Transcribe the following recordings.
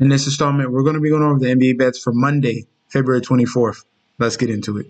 In this installment, we're going to be going over the NBA bets for Monday, February 24th. Let's get into it.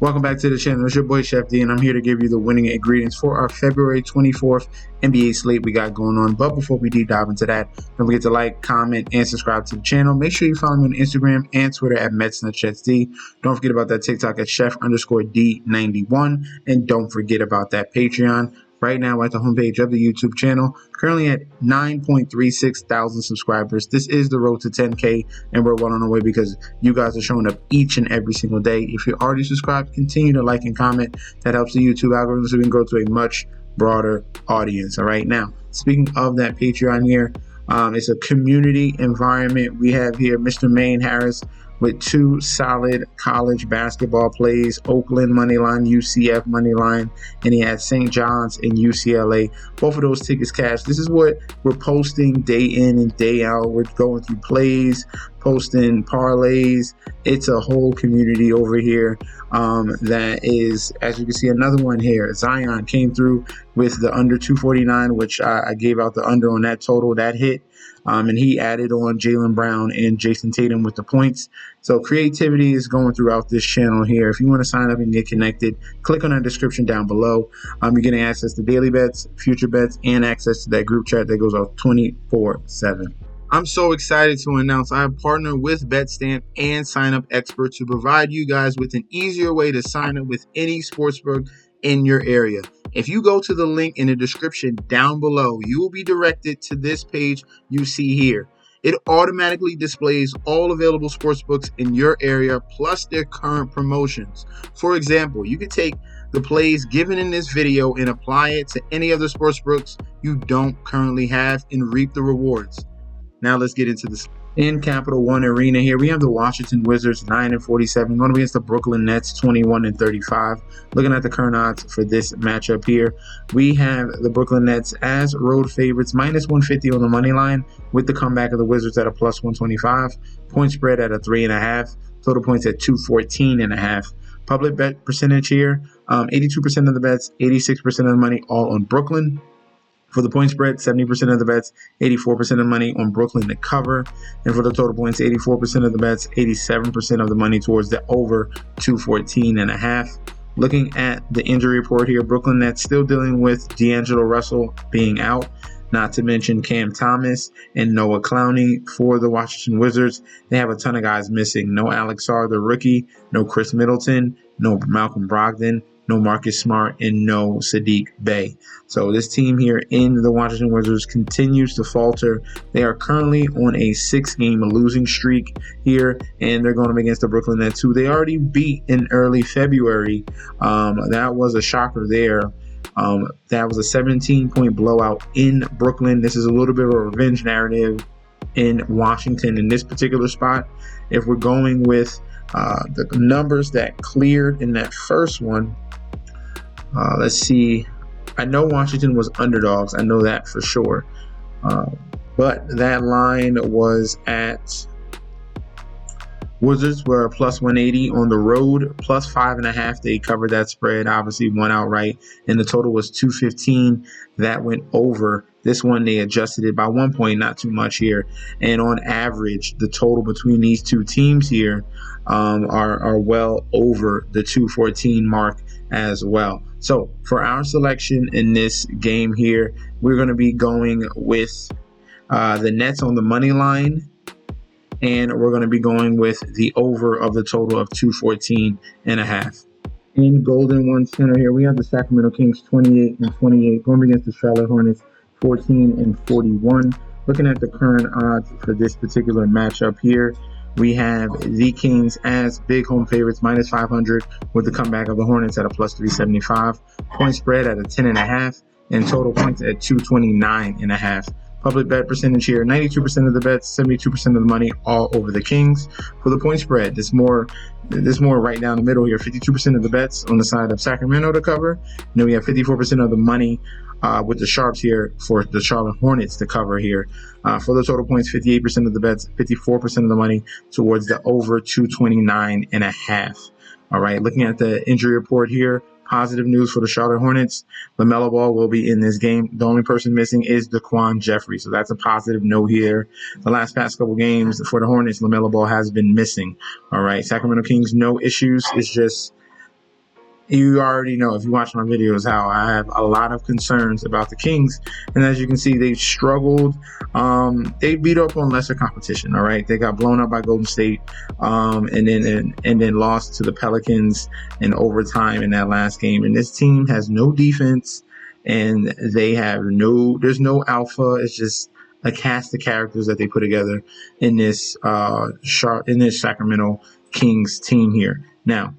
Welcome back to the channel. It's your boy Chef D, and I'm here to give you the winning ingredients for our February 24th NBA slate we got going on. But before we deep dive into that, don't forget to like, comment, and subscribe to the channel. Make sure you follow me on Instagram and Twitter at MetsNutChefD. Don't forget about that TikTok at Chef_D91. And don't forget about that Patreon. Right now at the homepage of the YouTube channel, currently at 9.36 thousand subscribers. This is the road to 10K, and we're well on our way because you guys are showing up each and every single day. If you're already subscribed, continue to like and comment. That helps the YouTube algorithm so we can grow to a much broader audience. All right, now speaking of that Patreon here, it's a community environment. We have here Mr. Maine Harris with two solid college basketball plays, Oakland moneyline, UCF moneyline, and he has St. John's and UCLA. Both of those tickets cash. This is what we're posting day in and day out. We're going through plays, posting parlays. It's a whole community over here that is, as you can see, another one here. Zion came through with the under 249, which I gave out the under on that total. That hit. And he added on Jaylen Brown and Jason Tatum with the points. So creativity is going throughout this channel here. If you want to sign up and get connected, click on the description down below. You're getting access to daily bets, future bets, and access to that group chat that goes off 24/7. I'm so excited to announce I have partnered with BetStamp and Sign Up Expert to provide you guys with an easier way to sign up with any sportsbook in your area. If you go to the link in the description down below, you will be directed to this page you see here. It automatically displays all available sportsbooks in your area plus their current promotions. For example, you could take the plays given in this video and apply it to any other sportsbooks you don't currently have and reap the rewards. Now let's get into this. In Capital One Arena here, we have the Washington Wizards 9-47 going against the Brooklyn Nets 21-35. Looking at the current odds for this matchup here, we have the Brooklyn Nets as road favorites, -150 on the money line, with the comeback of the Wizards at a +125. Point spread at a 3.5. Total points at 214.5. Public bet percentage here, 82% of the bets, 86% of the money, all on Brooklyn. For the point spread, 70% of the bets, 84% of money on Brooklyn to cover. And for the total points, 84% of the bets, 87% of the money towards the over 214.5. Looking at the injury report here, Brooklyn Nets still dealing with D'Angelo Russell being out, not to mention Cam Thomas and Noah Clowney. For the Washington Wizards, they have a ton of guys missing. No Alex Sarr, the rookie, no Chris Middleton, no Malcolm Brogdon, no Marcus Smart, and no Sadiq Bey. So this team here in the Washington Wizards continues to falter. They are currently on a 6-game losing streak here, and they're going up against the Brooklyn Nets, who they already beat in early February. That was a shocker there. That was a 17-point blowout in Brooklyn. This is a little bit of a revenge narrative in Washington in this particular spot. If we're going with the numbers that cleared in that first one, let's see. I know Washington was underdogs. I know that for sure. But that line was at Wizards were +180 on the road, +5.5. They covered that spread, obviously won outright, and the total was 215. That went over. This one, they adjusted it by 1 point, not too much here. And on average, the total between these two teams here are well over the 214 mark as well. So for our selection in this game here, we're going to be going with the Nets on the money line, and we're going to be going with the over of the total of 214.5. In Golden One Center here, we have the Sacramento Kings 28-28 going against the Charlotte Hornets 14-41. Looking at the current odds for this particular matchup here, we have the Kings as big home favorites, -500, with the comeback of the Hornets at a +375. Point spread at a 10.5, and total points at 229.5. Public bet percentage here, 92% of the bets, 72% of the money, all over the Kings. For the point spread, this more right down the middle here, 52% of the bets on the side of Sacramento to cover. And then we have 54% of the money with the sharps here for the Charlotte Hornets to cover here. For the total points, 58% of the bets, 54% of the money towards the over 229.5. All right, looking at the injury report here, positive news for the Charlotte Hornets. LaMelo Ball will be in this game. The only person missing is Daquan Jeffrey, so that's a positive note here. The last past couple games for the Hornets, LaMelo Ball has been missing. All right, Sacramento Kings, no issues. It's just, you already know if you watch my videos how I have a lot of concerns about the Kings, and as you can see, they've struggled. They beat up on lesser competition. All right, they got blown up by Golden State, and then lost to the Pelicans in overtime in that last game. And this team has no defense, and there's no alpha. It's just a cast of characters that they put together in this Sacramento Kings team here. Now,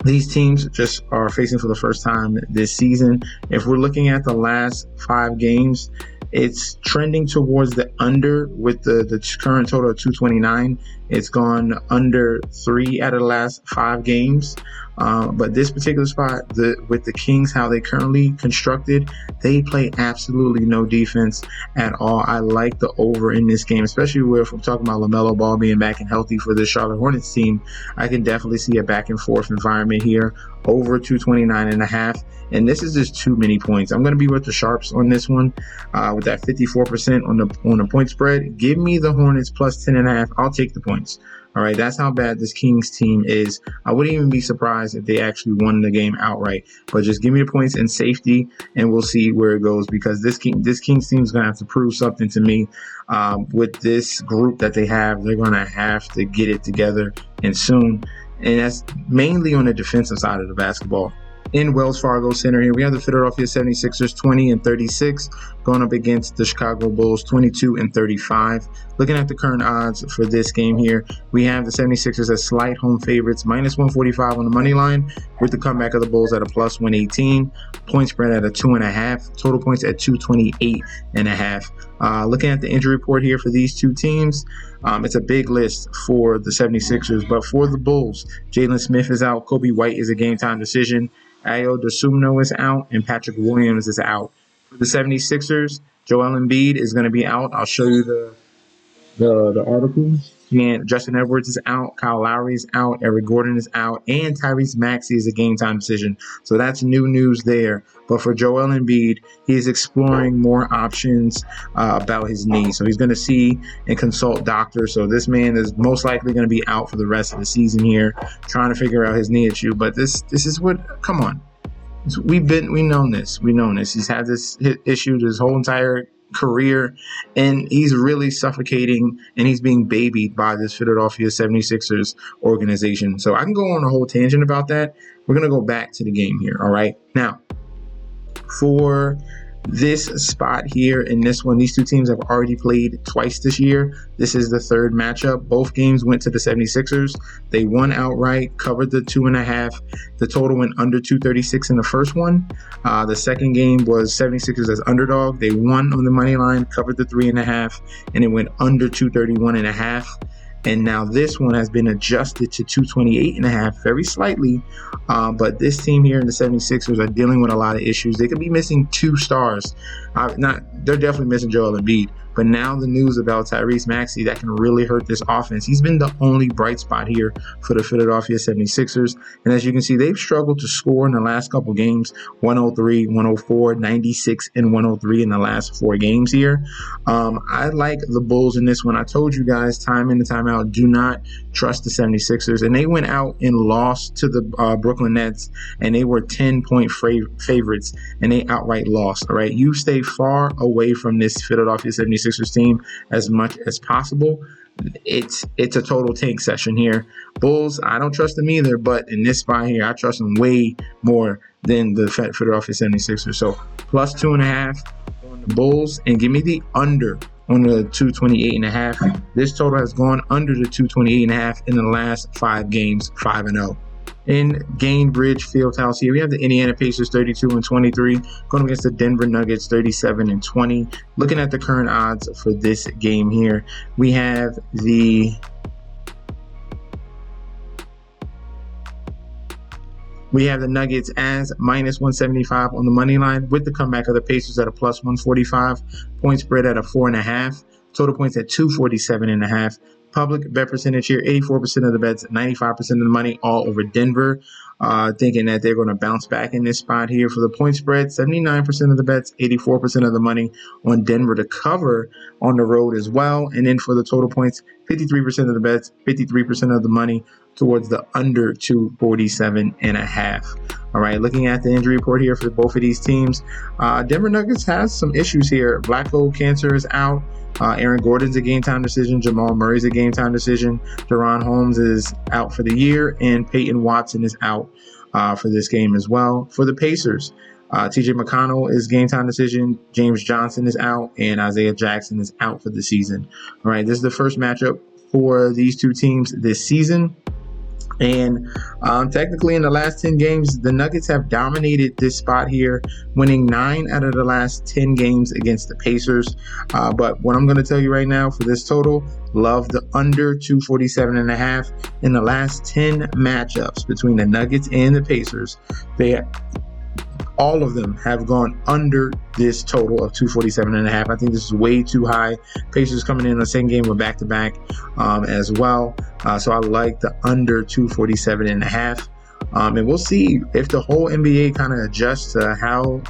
these teams just are facing for the first time this season. If we're looking at the last 5 games, it's trending towards the under with the current total of 229. It's gone under 3 out of the last 5 games. But this particular spot, with the Kings, how they currently constructed, they play absolutely no defense at all. I like the over in this game, especially if we're talking about LaMelo Ball being back and healthy for the Charlotte Hornets team. I can definitely see a back and forth environment here, over 229.5. And this is just too many points. I'm going to be with the sharps on this one, with that 54% on the point spread. Give me the Hornets plus 10.5. I'll take the points. All right, that's how bad this Kings team is. I wouldn't even be surprised if they actually won the game outright. But just give me the points and safety, and we'll see where it goes, because this Kings team is going to have to prove something to me. With this group that they have, they're going to have to get it together, and soon. And that's mainly on the defensive side of the basketball. In Wells Fargo Center here, we have the Philadelphia 76ers 20-36 going up against the Chicago Bulls 22-35. Looking at the current odds for this game here, we have the 76ers as slight home favorites, minus 145 on the money line, with the comeback of the Bulls at a plus 118. Point spread at a 2.5. Total points at 228.5. Looking at the injury report here for these two teams, it's a big list for the 76ers, but for the Bulls, Jalen Smith is out, Kobe White is a game-time decision, Ayo Dosunmu is out, and Patrick Williams is out. For the 76ers, Joel Embiid is going to be out. I'll show you the article. And Justin Edwards is out, Kyle Lowry is out, Eric Gordon is out, and Tyrese Maxey is a game-time decision. So that's new news there. But for Joel Embiid, he's exploring more options about his knee. So he's going to see and consult doctors. So this man is most likely going to be out for the rest of the season here, trying to figure out his knee issue. But this is what, come on. We've known this. He's had this issue his whole entire career, and he's really suffocating, and he's being babied by this Philadelphia 76ers organization. So I can go on a whole tangent about that. We're going to go back to the game here. All right. Now, for this spot here in this one, these two teams have already played twice this year. This is the third matchup. Both games went to the 76ers. They won outright, covered the 2.5. The total went under 236 in the first one. The second game was 76ers as underdog. They won on the money line, covered the 3.5, and it went under 231.5. And now this one has been adjusted to 228.5, very slightly. But this team here in the 76ers are dealing with a lot of issues. They could be missing 2 stars. They're definitely missing Joel Embiid. But now the news about Tyrese Maxey, that can really hurt this offense. He's been the only bright spot here for the Philadelphia 76ers. And as you can see, they've struggled to score in the last couple games, 103, 104, 96, and 103 in the last 4 games here. I like the Bulls in this one. I told you guys time in and time out, do not trust the 76ers. And they went out and lost to the Brooklyn Nets, and they were 10-point favorites, and they outright lost. All right, you stay far away from this Philadelphia 76ers team as much as possible. It's a total tank session here. Bulls, I don't trust them either, but in this spot here, I trust them way more than the Philadelphia 76ers. So plus 2.5 on the Bulls, and give me the under on the 228.5. This total has gone under the 228.5 in the last 5 games, 5-0. In Gainbridge Fieldhouse here, we have the Indiana Pacers 32-23 going against the Denver Nuggets 37-20. Looking at the current odds for this game here, we have the We have the Nuggets as minus 175 on the money line with the comeback of the Pacers at a plus 145. Point spread at a 4.5. Total points at 247.5. Public bet percentage here, 84% of the bets, 95% of the money, all over Denver. Thinking that they're going to bounce back in this spot here. For the point spread, 79% of the bets, 84% of the money on Denver to cover on the road as well. And then for the total points, 53% of the bets, 53% of the money towards the under 247.5. All right, looking at the injury report here for both of these teams, Denver Nuggets has some issues here. Blacko cancer is out. Aaron Gordon's a game-time decision. Jamal Murray's a game-time decision. Deron Holmes is out for the year, and Peyton Watson is out for this game as well. For the Pacers, TJ McConnell is game-time decision. James Johnson is out, and Isaiah Jackson is out for the season. All right, this is the first matchup for these two teams this season. And technically in the last 10 games, the Nuggets have dominated this spot here, winning 9 out of the last 10 games against the Pacers. But what I'm going to tell you right now for this total, love the under 247.5 in the last 10 matchups between the Nuggets and the Pacers. All of them have gone under this total of 247.5. I think this is way too high. Pacers coming in the same game with back-to-back as well. So I like the under 247.5. And we'll see if the whole NBA kind of adjusts to how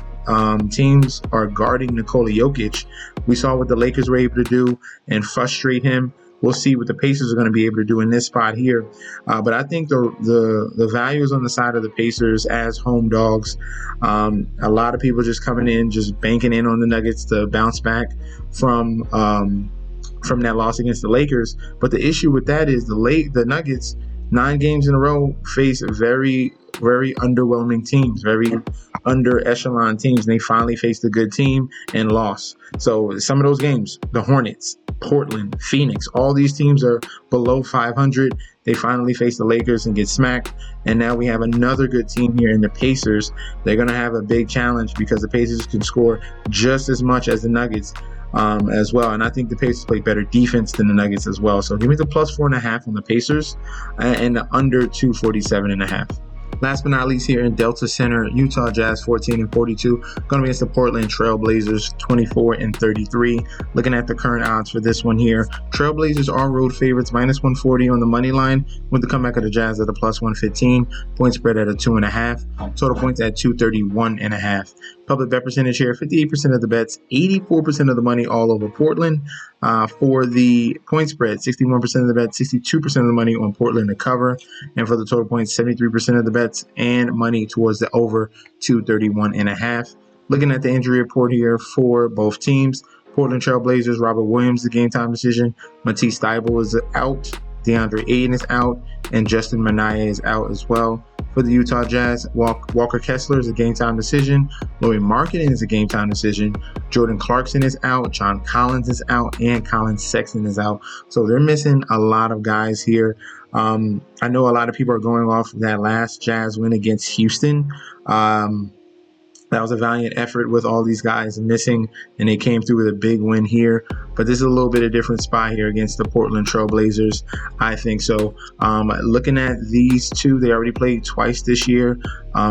teams are guarding Nikola Jokic. We saw what the Lakers were able to do and frustrate him. We'll see what the Pacers are going to be able to do in this spot here. But I think the value is on the side of the Pacers as home dogs. A lot of people just coming in, just banking in on the Nuggets to bounce back from that loss against the Lakers. But the issue with that is the Nuggets, 9 games in a row, face very, very underwhelming teams, very under echelon teams. And they finally faced a good team and lost. So some of those games, the Hornets, Portland, Phoenix, all these teams are below 500. They finally face the Lakers and get smacked. And now we have another good team here in the Pacers. They're going to have a big challenge because the Pacers can score just as much as the Nuggets as well. And I think the Pacers play better defense than the Nuggets as well. So give me the plus 4.5 on the Pacers and the under 247.5. Last but not least, here in Delta Center, Utah Jazz 14-42, going to be against the Portland Trailblazers 24-33. Looking at the current odds for this one here, Trailblazers are road favorites, minus 140 on the money line, with the comeback of the Jazz at a plus 115. Point spread at a 2.5. Total points at 231.5. Public bet percentage here, 58% of the bets, 84% of the money, all over Portland. For the point spread, 61% of the bets, 62% of the money on Portland to cover. And for the total points, 73% of the bets and money towards the over 231.5. Looking at the injury report here for both teams, Portland Trailblazers, Robert Williams, the game time decision. Matisse Thybulle is out. DeAndre Ayton is out. And Justin Minaya is out as well. For the Utah Jazz, Walker Kessler is a game-time decision. Lauri Markkanen is a game-time decision. Jordan Clarkson is out. John Collins is out. And Colin Sexton is out. So they're missing a lot of guys here. I know a lot of people are going off that last Jazz win against Houston. That was a valiant effort with all these guys missing, and they came through with a big win here. But this is a little bit of a different spot here against the Portland Trailblazers, I think so. Looking at these two, they already played twice this year,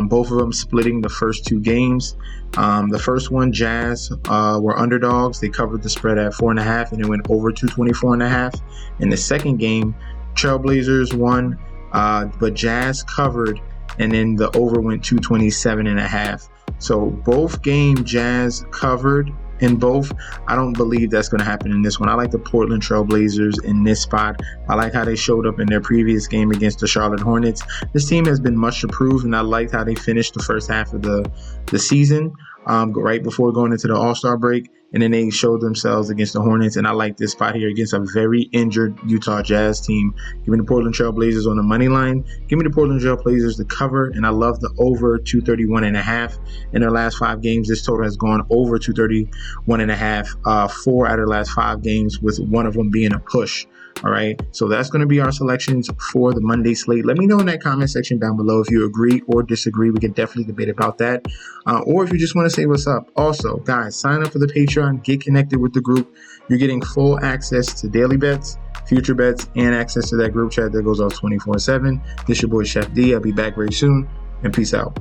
both of them splitting the first 2 games. The first one, Jazz were underdogs. They covered the spread at 4.5, and it went over 224.5. In the second game, Trailblazers won, but Jazz covered, and then the over went 227.5. So both game Jazz covered in both. I don't believe that's going to happen in this one. I like the Portland Trailblazers in this spot. I like how they showed up in their previous game against the Charlotte Hornets. This team has been much improved, and I liked how they finished the first half of the season right before going into the All-Star break. And then they showed themselves against the Hornets, and I like this spot here against a very injured Utah Jazz team. Give me the Portland Trailblazers on the money line. Give me the Portland Trailblazers to cover, and I love the over 231.5. In their last 5 games, this total has gone over 231.5. 4 out of the last 5 games, with one of them being a push. All right, so that's going to be our selections for the Monday slate. Let me know in that comment section down below if you agree or disagree. We can definitely debate about that. Or if you just want to say what's up. Also, guys, sign up for the Patreon. Get connected with the group. You're getting full access to daily bets, future bets, and access to that group chat that goes off 24/7. This is your boy Chef D. I'll be back very soon. and peace out.